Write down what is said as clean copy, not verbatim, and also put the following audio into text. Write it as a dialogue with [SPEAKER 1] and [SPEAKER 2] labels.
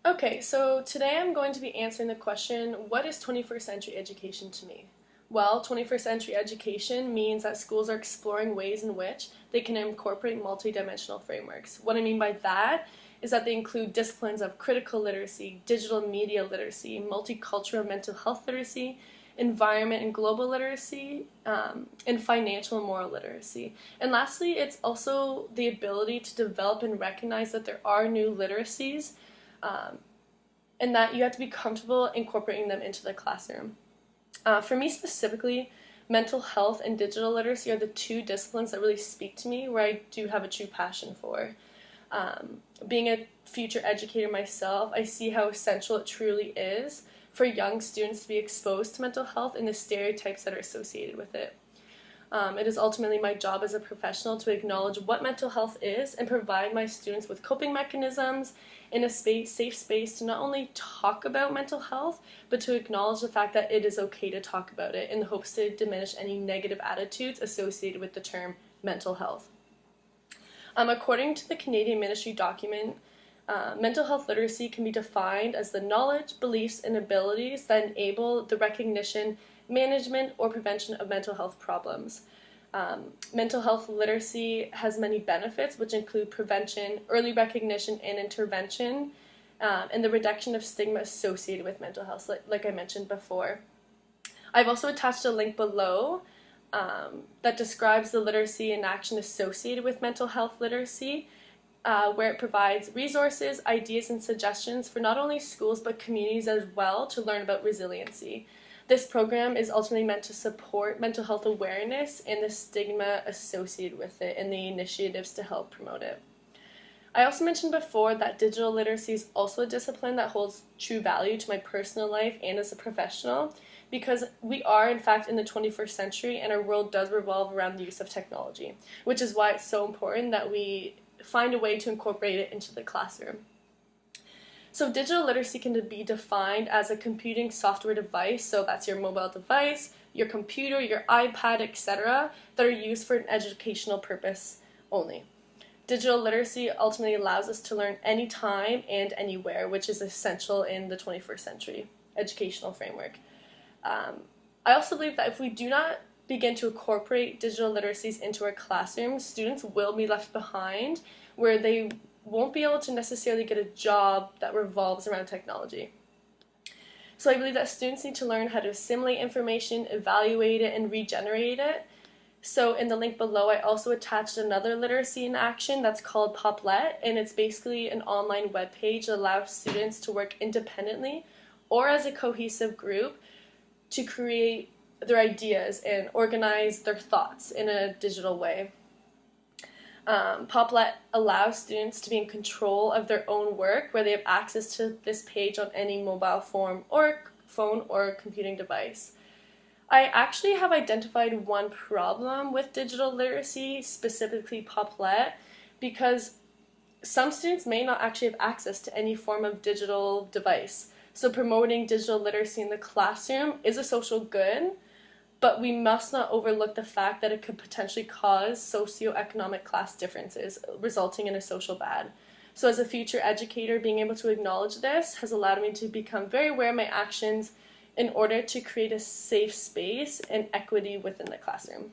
[SPEAKER 1] Okay, so today I'm going to be answering the question, what is 21st century education to me? Well, 21st century education means that schools are exploring ways in which they can incorporate multidimensional frameworks. What I mean by that is that they include disciplines of critical literacy, digital media literacy, multicultural mental health literacy, environment and global literacy, and financial and moral literacy. And lastly, it's also the ability to develop and recognize that there are new literacies, um, and that you have to be comfortable incorporating them into the classroom. For me specifically, mental health and digital literacy are the two disciplines that really speak to me, where I do have a true passion for. Being a future educator myself, I see how essential it truly is for young students to be exposed to mental health and the stereotypes that are associated with it. It is ultimately my job as a professional to acknowledge what mental health is and provide my students with coping mechanisms in a safe space to not only talk about mental health, but to acknowledge the fact that it is okay to talk about it in the hopes to diminish any negative attitudes associated with the term mental health. According to the Canadian Ministry document, mental health literacy can be defined as the knowledge, beliefs, and abilities that enable the recognition, management, or prevention of mental health problems. Mental health literacy has many benefits, which include prevention, early recognition and intervention, and the reduction of stigma associated with mental health, like I mentioned before. I've also attached a link below that describes the literacy and action associated with mental health literacy, where it provides resources, ideas, and suggestions for not only schools but communities as well to learn about resiliency. This program is ultimately meant to support mental health awareness and the stigma associated with it and the initiatives to help promote it. I also mentioned before that digital literacy is also a discipline that holds true value to my personal life and as a professional, because we are in fact in the 21st century and our world does revolve around the use of technology, which is why it's so important that we find a way to incorporate it into the classroom. So digital literacy can be defined as a computing software device, so that's your mobile device, your computer, your iPad, etc., that are used for an educational purpose only. Digital literacy ultimately allows us to learn anytime and anywhere, which is essential in the 21st century educational framework. I also believe that if we do not begin to incorporate digital literacies into our classrooms, students will be left behind, where they won't be able to necessarily get a job that revolves around technology. So I believe that students need to learn how to assimilate information, evaluate it, and regenerate it. So in the link below, I also attached another literacy in action that's called Poplet, and it's basically an online webpage that allows students to work independently or as a cohesive group to create their ideas and organize their thoughts in a digital way. Poplet allows students to be in control of their own work, where they have access to this page on any mobile phone or computing device. I actually have identified one problem with digital literacy, specifically Poplet, because some students may not actually have access to any form of digital device. So promoting digital literacy in the classroom is a social good, but we must not overlook the fact that it could potentially cause socioeconomic class differences, resulting in a social bad. So as a future educator, being able to acknowledge this has allowed me to become very aware of my actions in order to create a safe space and equity within the classroom.